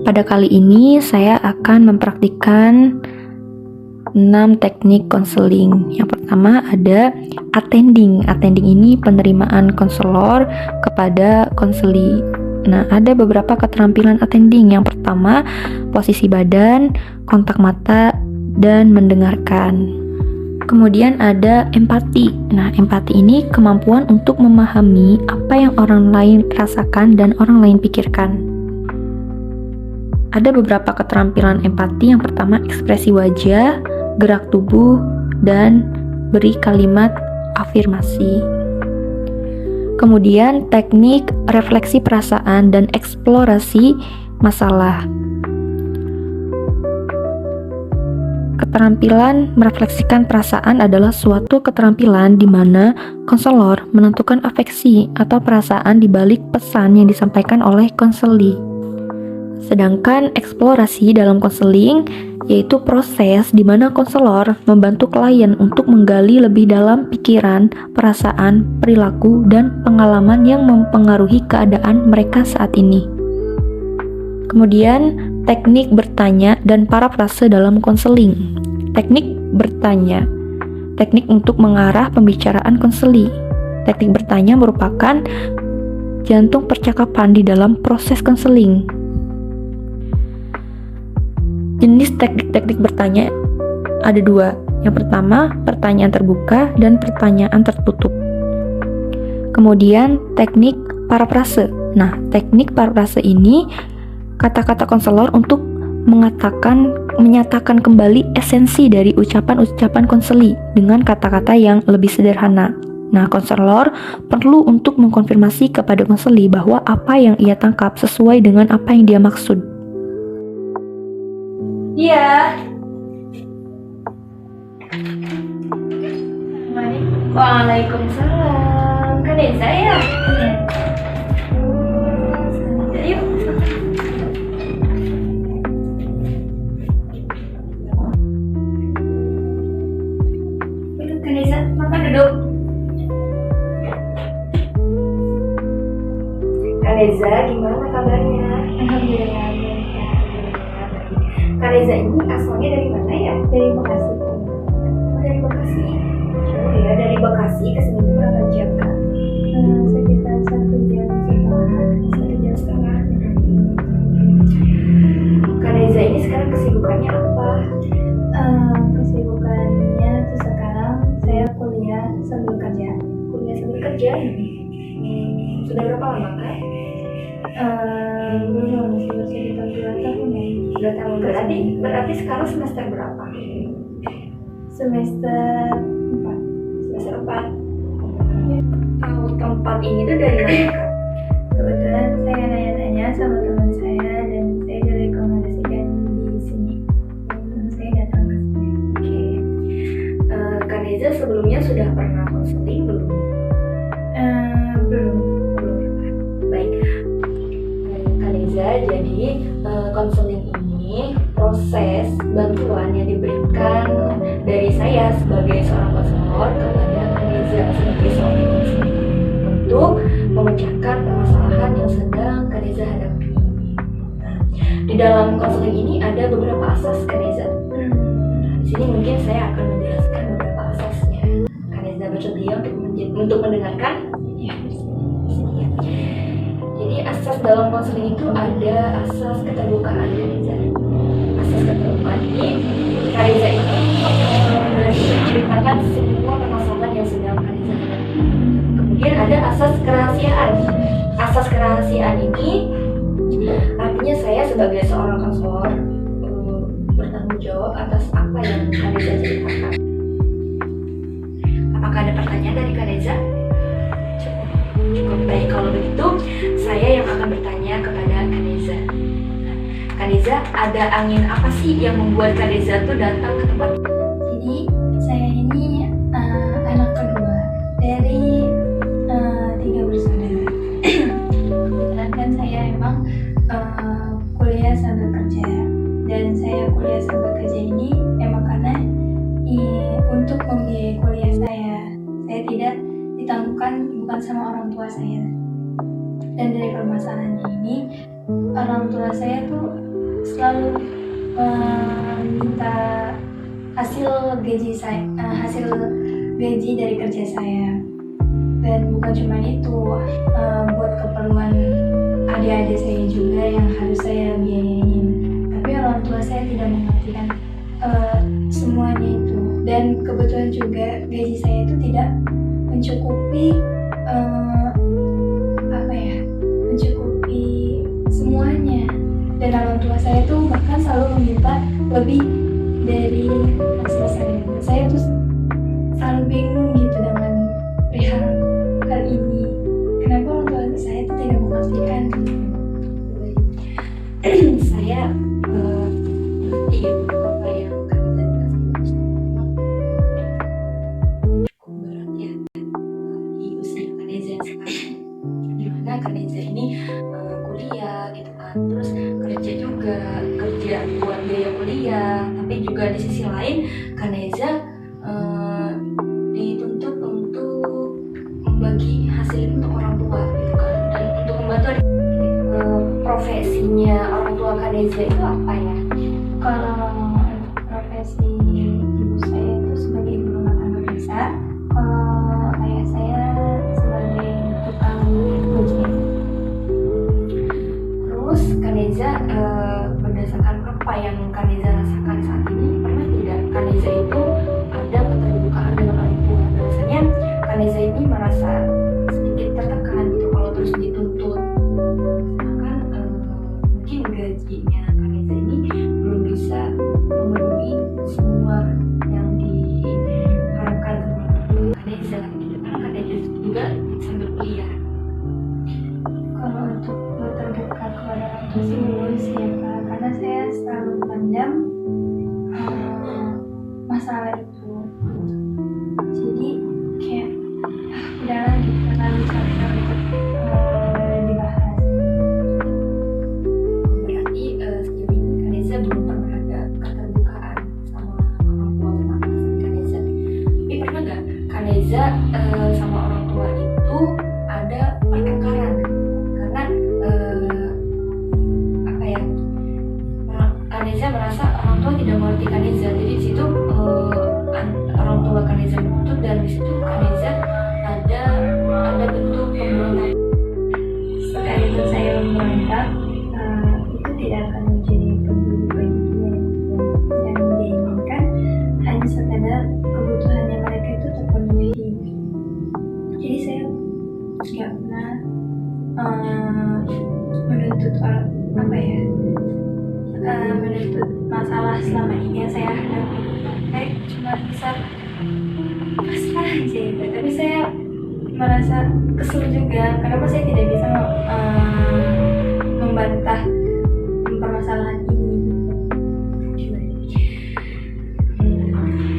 Pada kali ini saya akan mempraktikkan 6 teknik konseling. Yang pertama ada attending. Attending ini penerimaan konselor kepada konseli. Nah, ada beberapa keterampilan attending. Yang pertama, posisi badan, kontak mata, dan mendengarkan. Kemudian ada empati. Nah, empati ini kemampuan untuk memahami apa yang orang lain rasakan dan orang lain pikirkan. Ada beberapa keterampilan empati. Yang pertama, ekspresi wajah, gerak tubuh, dan beri kalimat afirmasi. Kemudian teknik refleksi perasaan dan eksplorasi masalah. Keterampilan merefleksikan perasaan adalah suatu keterampilan di mana konselor menentukan afeksi atau perasaan di balik pesan yang disampaikan oleh konseli. Sedangkan eksplorasi dalam konseling yaitu proses di mana konselor membantu klien untuk menggali lebih dalam pikiran, perasaan, perilaku, dan pengalaman yang mempengaruhi keadaan mereka saat ini. Kemudian, teknik bertanya dan parafrase dalam konseling. Teknik bertanya, teknik untuk mengarah pembicaraan konseli. Teknik bertanya merupakan jantung percakapan di dalam proses konseling. Jenis teknik-teknik bertanya ada 2. Yang pertama, pertanyaan terbuka dan pertanyaan tertutup. Kemudian, teknik parafrase. Nah, teknik parafrase ini kata-kata konselor untuk menyatakan kembali esensi dari ucapan-ucapan konseli dengan kata-kata yang lebih sederhana. Nah, konselor perlu untuk mengkonfirmasi kepada konseli bahwa apa yang ia tangkap sesuai dengan apa yang dia maksud. Iya. Waalaikumsalam. Kan saya. Yuk. Kanisa, makan duduk. Kanisa, gimana kabarnya? Alhamdulillah. Kanisa ini asalnya dari mana ya? Dari Bekasi. Oh, dari Bekasi. Oh ya, dari Bekasi ke sini itu berapa jam kan? Sekitar 1 jam setengah. 1 jam setengah. Kanisa ini sekarang kesibukannya apa? Kesibukannya tuh sekarang saya kuliah sambil kerja. Kuliah sambil kerja. Sudah berapa lama kan? Belum, sudah sekitar 2 tahun ya. 2 tahun. Berarti sekarang semester berapa? Semester 4. Semester 4. Tahu tempat ini tuh dari mana kan? Kebetulan saya nanya-nanya sama teman saya dan saya direkomendasikan di sini. Saya datang ke sini. Oke. Kaneza sebelumnya sudah pernah konseling belum? Belum. Baik. Kaneza, jadi konseling ini proses bantuan yang diberikan dari saya sebagai seorang konselor kepada Kaneza sebagai seorang konselor untuk memecahkan permasalahan yang sedang Kaneza hadapi. Nah, di dalam konseling ini ada beberapa asas Kaneza. Nah, di sini mungkin saya akan menjelaskan beberapa asasnya. Kaneza bersedia untuk mendengarkan? Ya. Jadi asas dalam konseling itu ada asas keterbukaan Kaneza. Asas keterbukaan ini Kaneza ini menceritakan semua permasalahan yang sedang Kaneza hadapi. Kemudian ada asas kerahasiaan. Asas kerahasiaan ini artinya saya sebagai seorang konselor bertanggung jawab atas apa yang Kaneza ceritakan. Apakah ada pertanyaan dari Kaneza? Cukup baik, kalau begitu saya yang akan bertanya kepada Kaneza. Kaneza, ada angin apa sih yang membuat Kaneza tuh datang ke tempat? Jadi saya ini anak kedua dari 3 bersaudara. Kebetulan kan saya emang kuliah sambil kerja, dan saya kuliah sambil kerja ini emang karena untuk membiayai kuliah saya tidak ditangguhkan bukan sama orang tua saya. Dan dari permasalahannya ini, orang tua saya tuh selalu meminta hasil gaji dari kerja saya. Dan bukan cuma itu, buat keperluan adik-adik saya juga yang harus saya biayain. Tapi orang tua saya tidak mengertikan semuanya itu. Dan kebetulan juga gaji saya itu tidak mencukupi mencukupi semuanya. Dan orang tua saya tuh bahkan selalu meminta lebih dari hasil saya. Saya tuh selalu bingung gitu dengan perihal hal ini. Kenapa orang tua saya itu tidak mengertikan? Saya ngerti apa yang kalian kasih memang cukup berat ya di usia Kaneza yang sekarang, dimana Kaneza ini kuliah gitu kan, terus kerja buat biaya kuliah, tapi juga di sisi lain Kaneza dituntut untuk membagi hasil untuk orang tua gitu kan, dan untuk membantu profesinya orang tua Kaneza itu apa ya? Kalau profesi ibu saya itu sebagai ibu rumah tangga biasa, kalau ayah saya sebagai tukang gojek. Terus Kaneza berdasarkan apa yang Kaneza rasakan saat ini, pernah tidak Kaneza itu ada keterbukaan dengan orang tua? Biasanya Kaneza ini merasa sedikit tertekan gitu kalau terus dituntut, sedangkan mungkin gajinya Kaneza ini belum bisa memenuhi semua yang diharapkan sama Kaneza gitu, karena Kaneza juga sambil kuliah. Kalau untuk terbuka kepada orang tua sih belum sih ya Kak, karena saya selalu memendam masalah itu. Jadi kayak udahlah gitu, terlalu capek untuk dibahas. Berarti sejauh ini Kaneza belum pernah ada keterbukaan sama orang tua tentang perasaan Kaneza. Tapi pernah nggak Kaneza sama orang tua itu ada pertengkaran? Karena Kaneza merasa orang tua tidak mengerti Kaneza, jadi di situ orang tua Kaneza menuntut, dan di situ Kaneza ada bentuk pemberontakan. Sekalipun saya memberontak, itu tidak akan menjadi peduli bagi dia. Yang dia inginkan hanya sekadar kebutuhannya mereka itu terpenuhi. Jadi saya nggak pernah menuntut menuntut masalah selama ini yang saya hadapi. Saya cuma bisa pasrah aja gitu. Tapi saya merasa kesel juga, kenapa saya tidak bisa membantah permasalahan ini.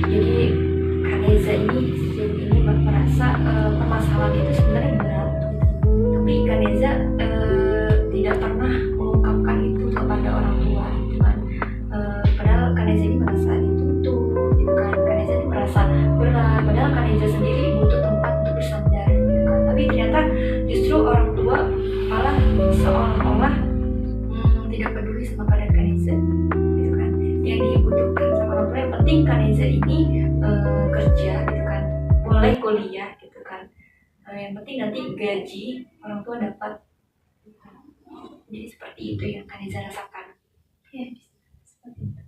Jadi Kaneza ini sejauh ini merasa permasalahan itu sebenarnya berat, tapi Kaneza tidak pernah mengungkapkan itu kepada orang tua, padahal Kaneza ini merasa dituntut gitu kan. Kaneza ini merasa berat, padahal Kaneza sendiri butuh tempat untuk bersandar gitu kan. Tapi ternyata justru orang tua malah seolah-olah tidak peduli sama keadaan Kaneza gitu kan. Yang dibutuhkan sama orang tua, yang penting Kaneza ini kerja gitu kan, boleh kuliah gitu kan, yang penting nanti gaji orang tua dapat. Jadi seperti itu yang Kaneza rasakan. Ya, seperti itu.